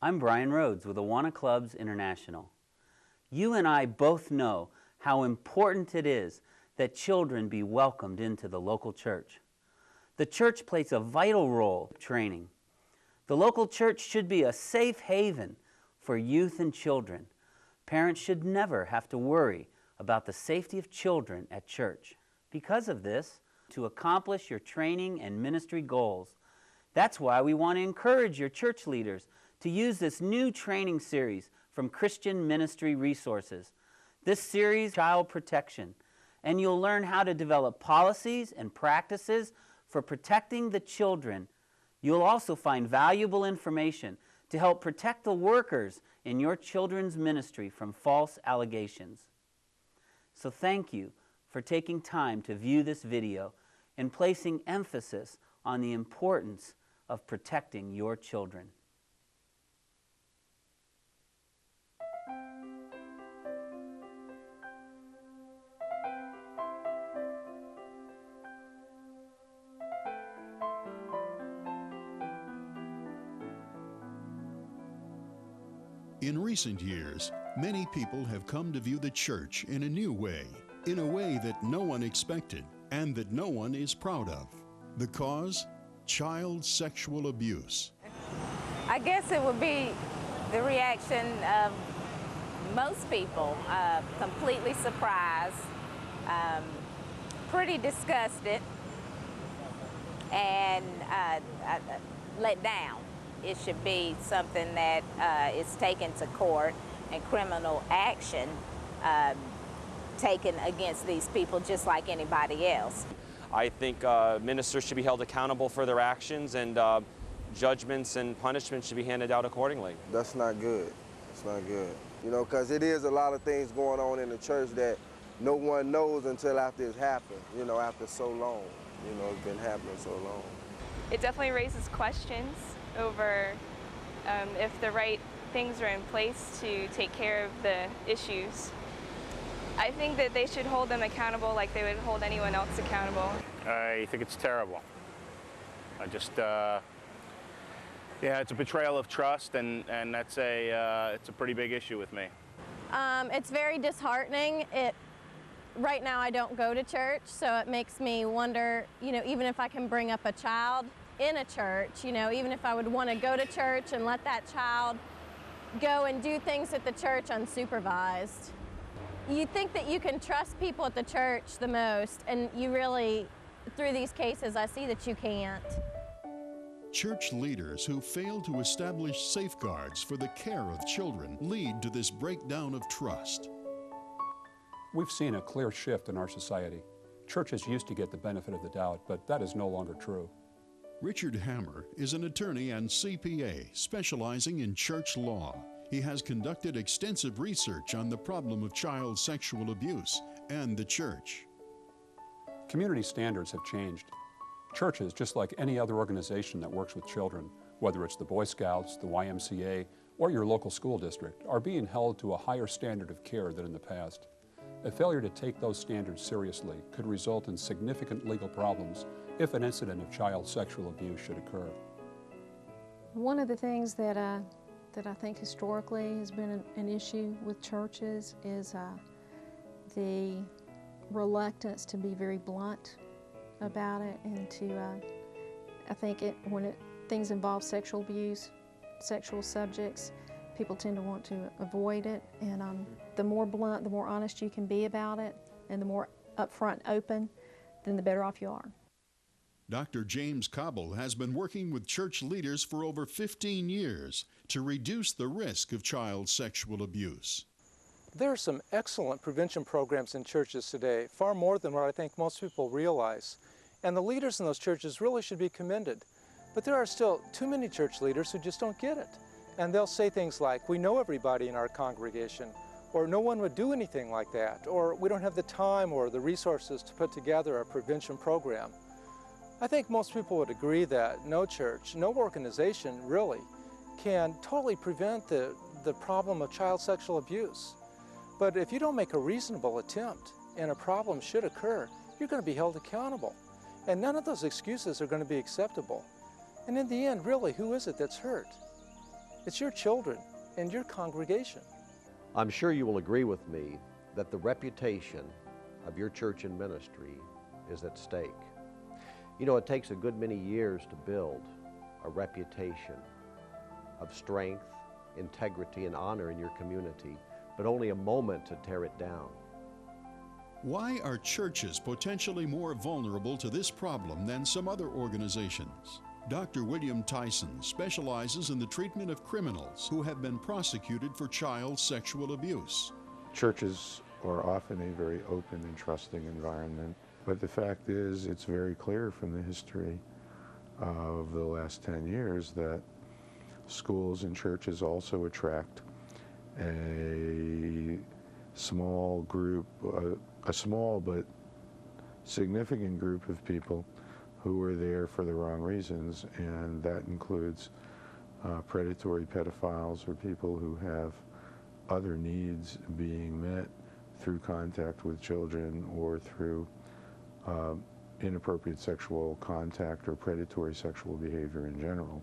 I'm Brian Rhodes with Awana Clubs International. You and I both know how important it is that children be welcomed into the local church. The church plays a vital role in training. The local church should be a safe haven for youth and children. Parents should never have to worry about the safety of children at church. Because of this, to accomplish your training and ministry goals, that's why we want to encourage your church leaders to use this new training series from Christian Ministry Resources. This series, Child Protection, and you'll learn how to develop policies and practices for protecting the children. You'll also find valuable information to help protect the workers in your children's ministry from false allegations. So thank you for taking time to view this video and placing emphasis on the importance of protecting your children. In recent years, many people have come to view the church in a new way, in a way that no one expected and that no one is proud of. The cause? Child sexual abuse. I guess it would be the reaction of most people, completely surprised, pretty disgusted, and let down. It should be something that is taken to court and criminal action taken against these people just like anybody else. I think ministers should be held accountable for their actions, and judgments and punishments should be handed out accordingly. That's not good. That's not good. You know, because it is a lot of things going on in the church that no one knows until after it's happened, you know, after so long. You know, it's been happening so long. It definitely raises questions over if the right things are in place to take care of the issues. I think that they should hold them accountable like they would hold anyone else accountable. I think it's terrible. I just, yeah, it's a betrayal of trust, and that's it's a pretty big issue with me. It's very disheartening. Right now I don't go to church, so it makes me wonder, you know, even if I can bring up a child in a church, you know, even if I would want to go to church and let that child go and do things at the church unsupervised. You think that you can trust people at the church the most, and you really, through these cases, I see that you can't. Church leaders who fail to establish safeguards for the care of children lead to this breakdown of trust. We've seen a clear shift in our society. Churches used to get the benefit of the doubt, but that is no longer true. Richard Hammer is an attorney and CPA specializing in church law. He has conducted extensive research on the problem of child sexual abuse and the church. Community standards have changed. Churches, just like any other organization that works with children, whether it's the Boy Scouts, the YMCA, or your local school district, are being held to a higher standard of care than in the past. A failure to take those standards seriously could result in significant legal problems if an incident of child sexual abuse should occur. One of the things that I think historically has been an issue with churches is the reluctance to be very blunt about it, and to, I think when things involve sexual abuse, sexual subjects, people tend to want to avoid it, and the more blunt, the more honest you can be about it, and the more upfront and open, then the better off you are. Dr. James Cobble has been working with church leaders for over 15 years to reduce the risk of child sexual abuse. There are some excellent prevention programs in churches today, far more than what I think most people realize. And the leaders in those churches really should be commended. But there are still too many church leaders who just don't get it. And they'll say things like, we know everybody in our congregation, or no one would do anything like that, or we don't have the time or the resources to put together a prevention program. I think most people would agree that no church, no organization really, can totally prevent the problem of child sexual abuse. But if you don't make a reasonable attempt and a problem should occur, you're going to be held accountable. And none of those excuses are going to be acceptable. And in the end, really, who is it that's hurt? It's your children and your congregation. I'm sure you will agree with me that the reputation of your church and ministry is at stake. You know, it takes a good many years to build a reputation of strength, integrity, and honor in your community, but only a moment to tear it down. Why are churches potentially more vulnerable to this problem than some other organizations? Dr. William Tyson specializes in the treatment of criminals who have been prosecuted for child sexual abuse. Churches are often a very open and trusting environment, but the fact is, it's very clear from the history of the last 10 years that schools and churches also attract a small group, a small but significant group of people who are there for the wrong reasons, and that includes predatory pedophiles or people who have other needs being met through contact with children or through inappropriate sexual contact or predatory sexual behavior in general.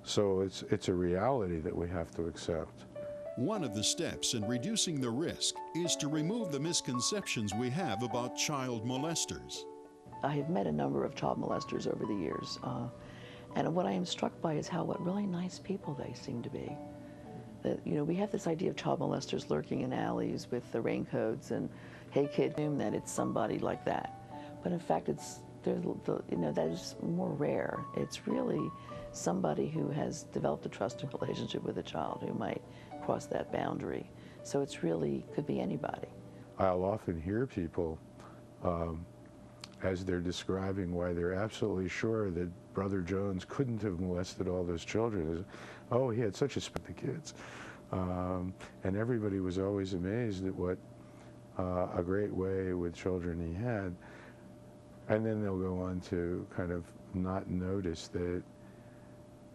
So it's a reality that we have to accept. One of the steps in reducing the risk is to remove the misconceptions we have about child molesters. I have met a number of child molesters over the years, and what I am struck by is what really nice people they seem to be. That, you know, we have this idea of child molesters lurking in alleys with the raincoats and, hey kid, assume that it's somebody like that. But in fact, that is more rare. It's really somebody who has developed a trusting relationship with a child who might cross that boundary. So it's really, could be anybody. I'll often hear people, as they're describing why they're absolutely sure that Brother Jones couldn't have molested all those children, is, oh, he had such a spit the kids. And everybody was always amazed at what a great way with children he had. And then they'll go on to kind of not notice that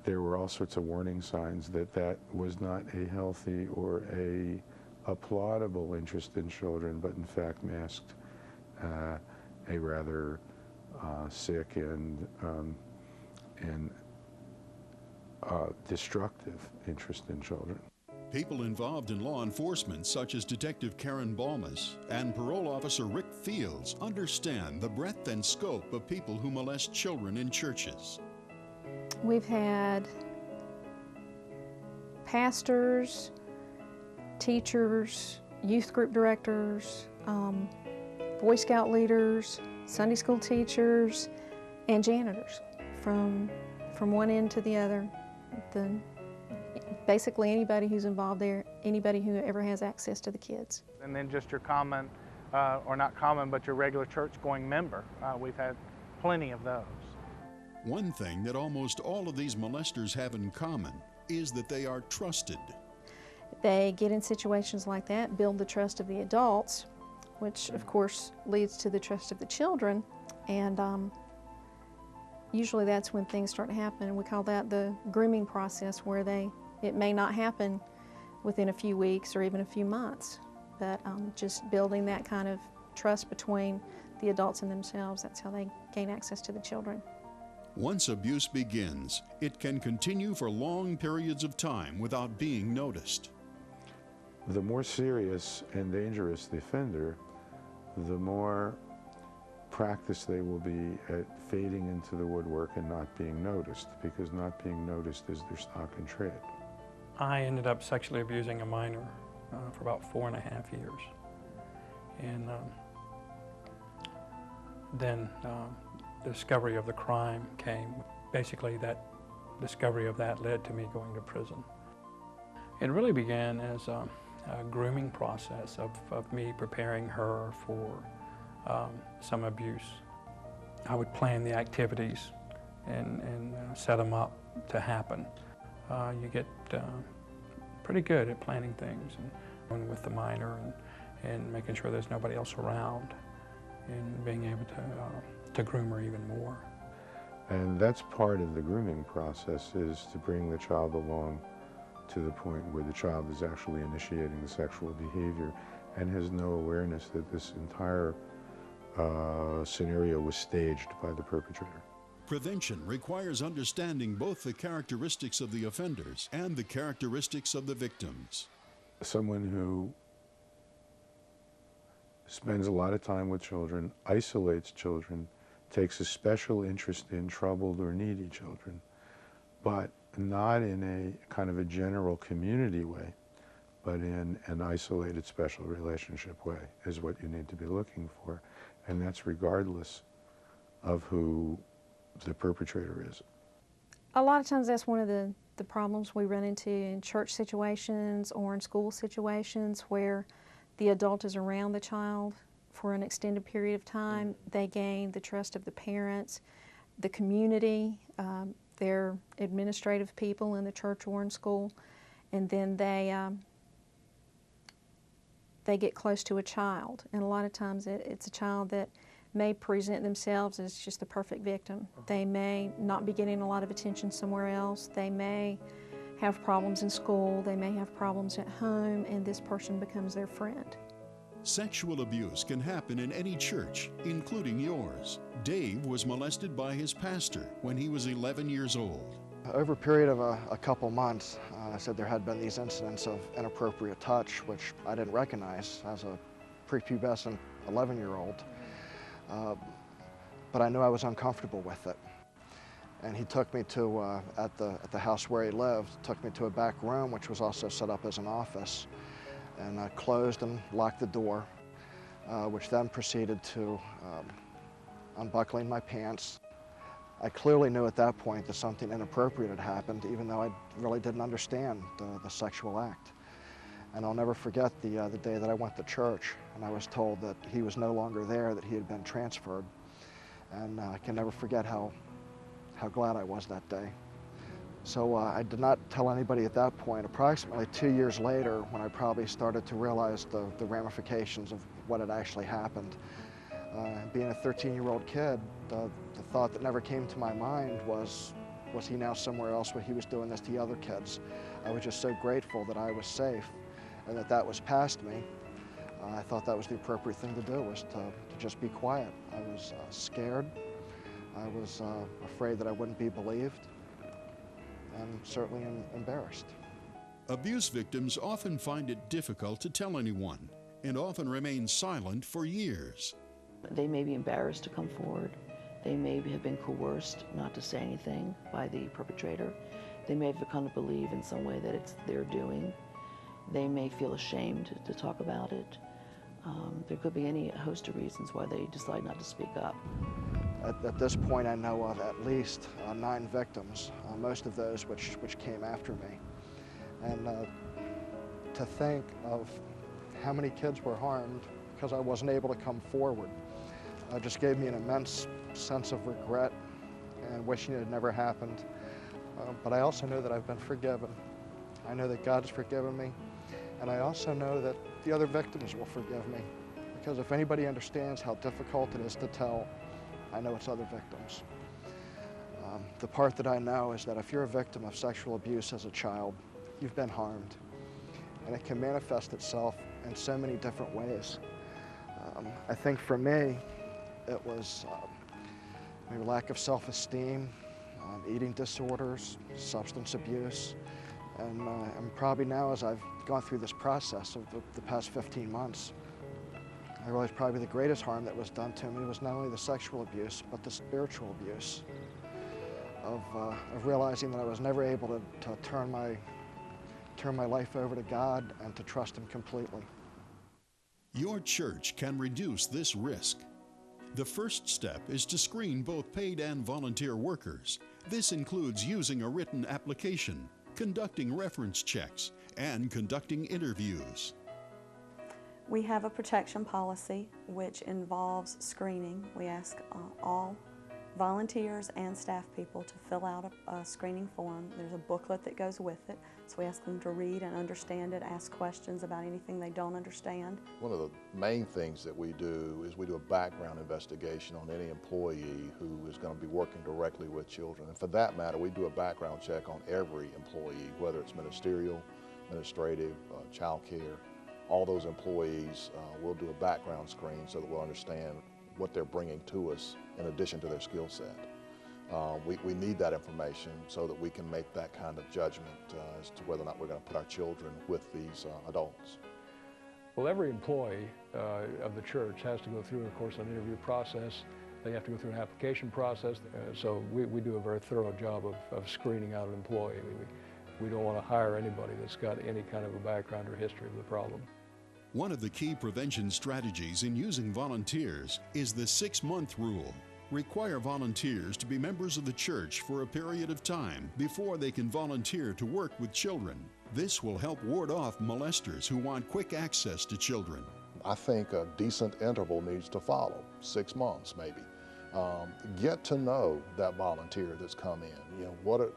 there were all sorts of warning signs that that was not a healthy or a applaudable interest in children, but in fact masked a rather sick and destructive interest in children. People involved in law enforcement, such as Detective Karen Balmas and Parole Officer Rick Fields, understand the breadth and scope of people who molest children in churches. We've had pastors, teachers, youth group directors, Boy Scout leaders, Sunday school teachers, and janitors from one end to the other. Basically anybody who's involved there, anybody who ever has access to the kids. And then just your common, or not common, but your regular church-going member. We've had plenty of those. One thing that almost all of these molesters have in common is that they are trusted. They get in situations like that, build the trust of the adults, which of course leads to the trust of the children, and usually that's when things start to happen. We call that the grooming process, where it may not happen within a few weeks or even a few months, but just building that kind of trust between the adults and themselves, that's how they gain access to the children. Once abuse begins, it can continue for long periods of time without being noticed. The more serious and dangerous the offender, the more practice they will be at fading into the woodwork and not being noticed, because not being noticed is their stock in trade. I ended up sexually abusing a minor for about 4.5 years. And then the discovery of the crime came. Basically, that discovery of that led to me going to prison. It really began as a grooming process of me preparing her for some abuse. I would plan the activities and set them up to happen. You get pretty good at planning things and with the minor and making sure there's nobody else around and being able to groom her even more. And that's part of the grooming process, is to bring the child along to the point where the child is actually initiating the sexual behavior and has no awareness that this entire scenario was staged by the perpetrator. Prevention requires understanding both the characteristics of the offenders and the characteristics of the victims. Someone who spends a lot of time with children, isolates children, takes a special interest in troubled or needy children, but not in a kind of a general community way, but in an isolated special relationship way is what you need to be looking for. And that's regardless of who the perpetrator is. A lot of times that's one of the problems we run into in church situations or in school situations where the adult is around the child for an extended period of time. They gain the trust of the parents, the community, their administrative people in the church or in school, and then they get close to a child. And a lot of times it's a child that may present themselves as just the perfect victim. They may not be getting a lot of attention somewhere else. They may have problems in school. They may have problems at home, and this person becomes their friend. Sexual abuse can happen in any church, including yours. Dave was molested by his pastor when he was 11 years old. Over a period of a couple months, I said there had been these incidents of inappropriate touch, which I didn't recognize as a prepubescent 11-year-old. But I knew I was uncomfortable with it. And he took me to, at the house where he lived, took me to a back room, which was also set up as an office, and closed and locked the door, which then proceeded to unbuckling my pants. I clearly knew at that point that something inappropriate had happened, even though I really didn't understand the sexual act. And I'll never forget the day that I went to church and I was told that he was no longer there, that he had been transferred. And I can never forget how glad I was that day. So I did not tell anybody at that point. Approximately 2 years later, when I probably started to realize the ramifications of what had actually happened. Being a 13-year-old kid, the thought that never came to my mind was he now somewhere else where he was doing this to the other kids? I was just so grateful that I was safe and that was past me. I thought that was the appropriate thing to do, was to just be quiet. I was scared. I was afraid that I wouldn't be believed, and certainly embarrassed. Abuse victims often find it difficult to tell anyone and often remain silent for years. They may be embarrassed to come forward. They may have been coerced not to say anything by the perpetrator. They may have come to believe in some way that it's their doing. They may feel ashamed to talk about it. There could be any host of reasons why they decide not to speak up. At this point, I know of at least 9 victims, most of those which came after me. And to think of how many kids were harmed because I wasn't able to come forward just gave me an immense sense of regret and wishing it had never happened. But I also know that I've been forgiven. I know that God's forgiven me, and I also know that the other victims will forgive me, because if anybody understands how difficult it is to tell, I know it's other victims. The part that I know is that if you're a victim of sexual abuse as a child, you've been harmed, and it can manifest itself in so many different ways. I think for me, it was maybe lack of self-esteem, eating disorders, substance abuse, and probably now, as I've gone through this process of the past 15 months, I realized probably the greatest harm that was done to me was not only the sexual abuse, but the spiritual abuse of realizing that I was never able to turn my life over to God and to trust Him completely. Your church can reduce this risk. The first step is to screen both paid and volunteer workers. This includes using a written application, conducting reference checks, and conducting interviews. We have a protection policy which involves screening. We ask all volunteers and staff people to fill out a screening form. There's a booklet that goes with it, so we ask them to read and understand it, ask questions about anything they don't understand. One of the main things that we do is we do a background investigation on any employee who is going to be working directly with children. And for that matter, we do a background check on every employee, whether it's ministerial, administrative, child care. All those employees, we'll do a background screen so that we'll understand what they're bringing to us in addition to their skill set. We need that information so that we can make that kind of judgment as to whether or not we're going to put our children with these adults. Well, every employee of the church has to go through, of course, an interview process. They have to go through an application process. So we do a very thorough job of screening out an employee. We don't want to hire anybody that's got any kind of a background or history of the problem. One of the key prevention strategies in using volunteers is the 6-month rule. Require volunteers to be members of the church for a period of time before they can volunteer to work with children. This will help ward off molesters who want quick access to children. I think a decent interval needs to follow, 6 months maybe. Get to know that volunteer that's come in. You know,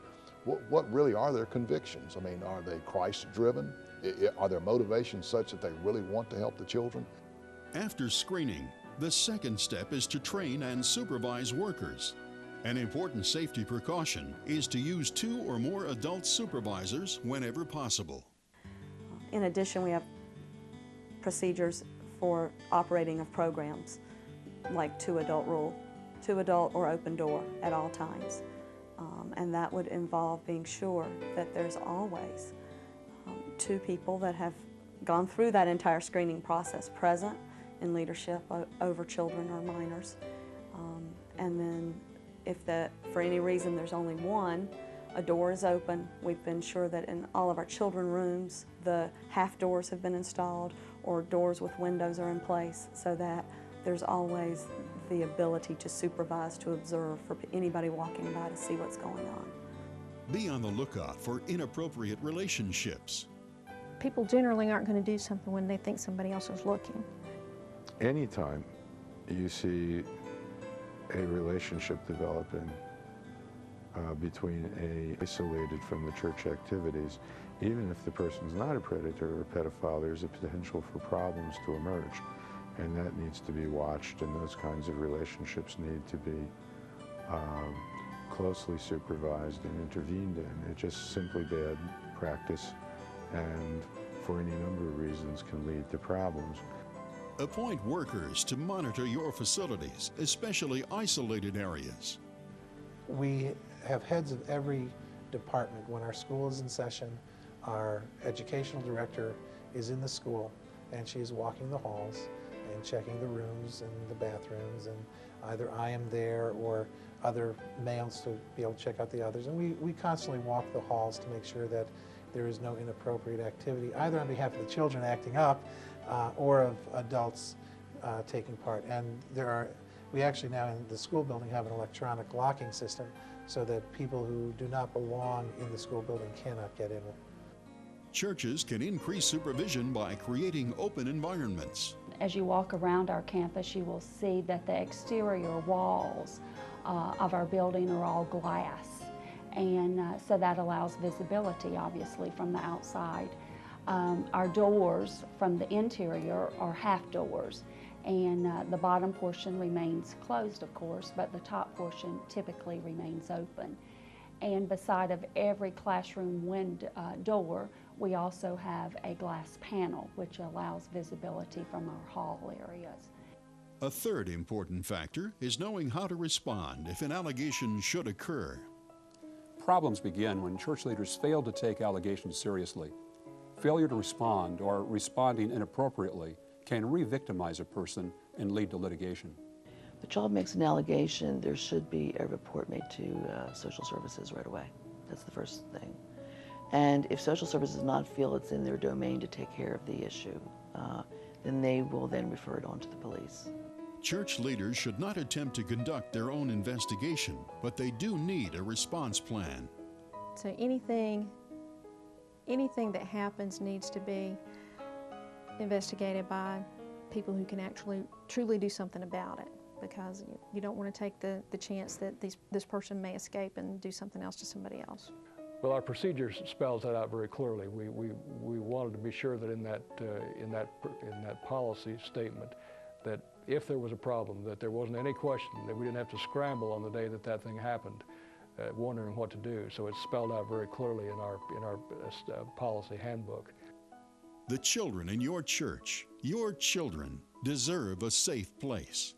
what really are their convictions? I mean, are they Christ-driven? Are their motivations such that they really want to help the children? After screening, the second step is to train and supervise workers. An important safety precaution is to use 2 or more adult supervisors whenever possible. In addition, we have procedures for operating of programs, like 2-adult rule, 2-adult or open door at all times. And that would involve being sure that there's always 2 people that have gone through that entire screening process present in leadership over children or minors. And then if for any reason there's only one, a door is open. We've been sure that in all of our children rooms, the half doors have been installed or doors with windows are in place so that there's always the ability to supervise, to observe for anybody walking by to see what's going on. Be on the lookout for inappropriate relationships. People generally aren't going to do something when they think somebody else is looking. Anytime you see a relationship developing between isolated from the church activities, even if the person's not a predator or a pedophile, there's a potential for problems to emerge. And that needs to be watched, and those kinds of relationships need to be closely supervised and intervened in. It's just simply bad practice, and for any number of reasons can lead to problems. Appoint workers to monitor your facilities, especially isolated areas. We have heads of every department. When our school is in session, our educational director is in the school, and she is walking the halls and checking the rooms and the bathrooms, and either I am there or other males to be able to check out the others. And we constantly walk the halls to make sure that there is no inappropriate activity, either on behalf of the children acting up or of adults taking part. And we actually now in the school building have an electronic locking system so that people who do not belong in the school building cannot get in. Churches can increase supervision by creating open environments. As you walk around our campus, you will see that the exterior walls of our building are all glass. And so that allows visibility, obviously, from the outside. Our doors from the interior are half doors, and the bottom portion remains closed, of course, but the top portion typically remains open. And beside of every classroom door, we also have a glass panel, which allows visibility from our hall areas. A third important factor is knowing how to respond if an allegation should occur. Problems begin when church leaders fail to take allegations seriously. Failure to respond or responding inappropriately can re-victimize a person and lead to litigation. If the child makes an allegation, there should be a report made to social services right away. That's the first thing. And if social services does not feel it's in their domain to take care of the issue, then they will then refer it on to the police. Church leaders should not attempt to conduct their own investigation, but they do need a response plan. So anything that happens needs to be investigated by people who can actually truly do something about it, because you don't want to take the chance that this person may escape and do something else to somebody else. Well, our procedures spells that out very clearly. We wanted to be sure that in that policy statement that if there was a problem, that there wasn't any question, that we didn't have to scramble on the day that thing happened, wondering what to do. So it's spelled out very clearly in our policy handbook. The children in your children, deserve a safe place.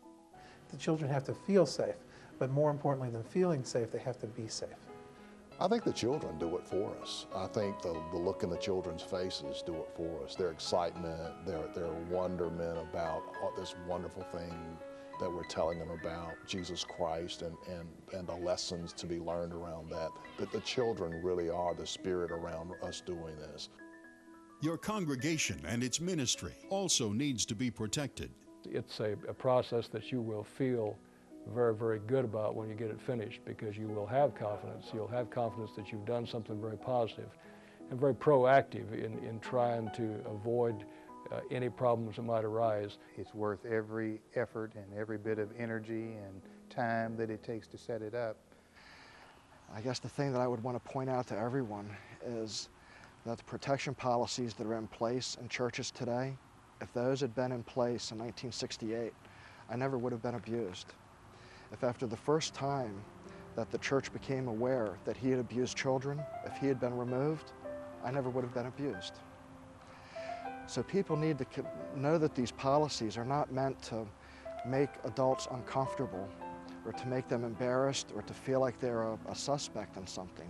The children have to feel safe. but more importantly than feeling safe, they have to be safe. I think the children do it for us. I think the look in the children's faces do it for us. Their excitement, their wonderment about this wonderful thing that we're telling them about, Jesus Christ, and the lessons to be learned around that. That the children really are the spirit around us doing this. Your congregation and its ministry also needs to be protected. It's a process that you will feel very, very good about when you get it finished, because you will have confidence. You'll have confidence that you've done something very positive and very proactive in trying to avoid any problems that might arise. It's worth every effort and every bit of energy and time that it takes to set it up. I guess the thing that I would want to point out to everyone is that the protection policies that are in place in churches today, if those had been in place in 1968, I never would have been abused. If after the first time that the church became aware that he had abused children, if he had been removed, I never would have been abused. So people need to know that these policies are not meant to make adults uncomfortable or to make them embarrassed or to feel like they're a suspect in something.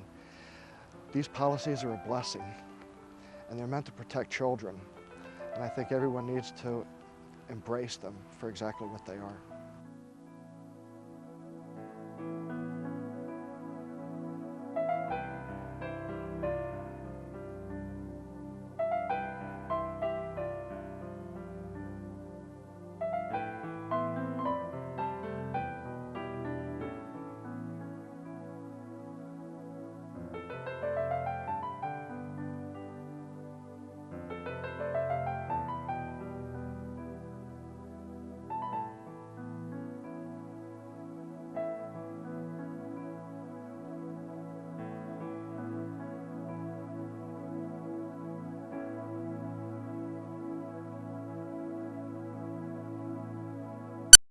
These policies are a blessing, and they're meant to protect children. And I think everyone needs to embrace them for exactly what they are.